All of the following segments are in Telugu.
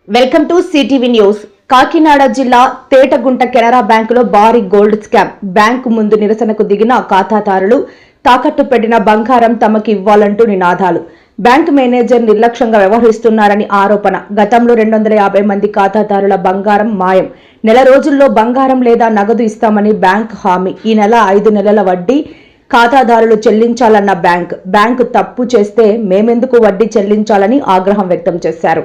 Welcome to CTV news. Kakinada జిల్లా తేటగుంట కెనరా బ్యాంకులో భారీ గోల్డ్ స్కామ్. బ్యాంకు ముందు నిరసనకు దిగిన ఖాతాదారులు తాకట్టు పెట్టిన బంగారం తమకు ఇవ్వాలంటూ నినాదాలు. బ్యాంకు మేనేజర్ నిర్లక్ష్యంగా వ్యవహరిస్తున్నారని ఆరోపణ. గతంలో 250 మంది ఖాతాదారుల బంగారం మాయం. నెల రోజుల్లో బంగారం లేదా నగదు ఇస్తామని బ్యాంక్ హామీ. ఈ నెల 5 నెలల వడ్డీ ఖాతాదారులు చెల్లించాలన్న బ్యాంకు తప్పు చేస్తే మేమెందుకు వడ్డీ చెల్లించాలని ఆగ్రహం వ్యక్తం చేశారు.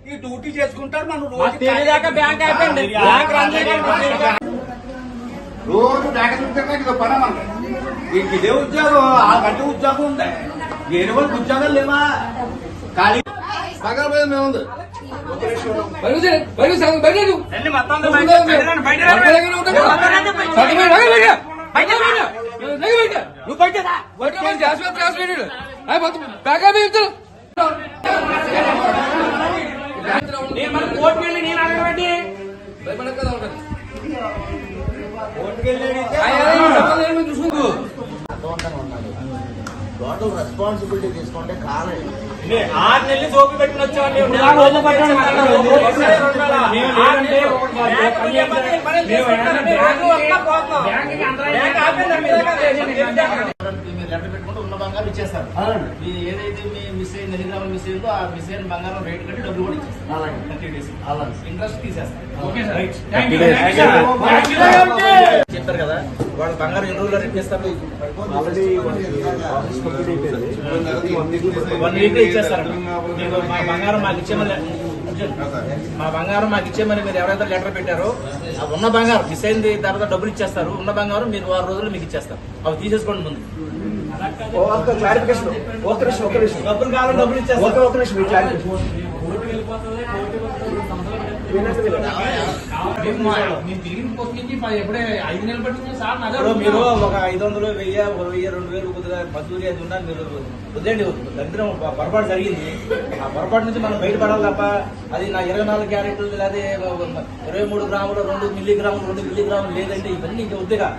ఈ డ్యూటీ చేసుకుంటారు మనం రోజు బ్యాంక్ చూస్తే పని మనకి వీటికి ఇదే ఉద్యోగం ఆ గంట ఉద్యోగం ఉంది వేరే వాళ్ళకి ఉద్యోగాలు లేవా ఖాళీ పగల మీద మేము ఉంది నువ్వు టోటల్ రెస్పాన్సిబిలిటీ తీసుకుంటే కాలం 6 నెలలు సోపు పెట్టుకుని వచ్చామండి. లెటర్ పెట్టుకుంటే ఉన్న బంగారం ఇచ్చేస్తారు. ఏదైతే మీ మిస్ అయిన 10 గ్రాములు మిస్ అయిందో ఆ మిస్ అయిన బంగారం రేట్ కట్టి డబ్బులు కూడా ఇచ్చేస్తారు. 30 days ఇంట్రెస్ట్ తీసేస్తారు. చెప్తారు కదా వాళ్ళు బంగారం ఎన్ని రోజుల్లో రిప్పిస్తారు. 1 week ఇచ్చేస్తారు. మా బంగారం మాకు ఇచ్చేమని మీరు ఎవరైతే లెటర్ పెట్టారో ఉన్న బంగారం మిస్ అయింది తర్వాత డబ్బులు ఇచ్చేస్తారు. ఉన్న బంగారం మీరు 6 రోజులు మీకు ఇచ్చేస్తారు. అవి తీసేసుకోండి ముందు. డబ్బులు కావాలి డబ్బులు ఇచ్చేస్తారు. మీరు ఒక 500, 1000, 2000 కొద్దిగా మజూరీ అది ఉన్నా మీరు వద్దండి. దరిద్రం పొరపాటు జరిగింది. ఆ పొరపాటు నుంచి మనం బయటపడాలి తప్ప అది నా 24 క్యారెట్లు లేదా 23 గ్రాములు 2 మిల్లీగ్రాములు లేదంటే ఇవన్నీ ఇంకా వద్దుగా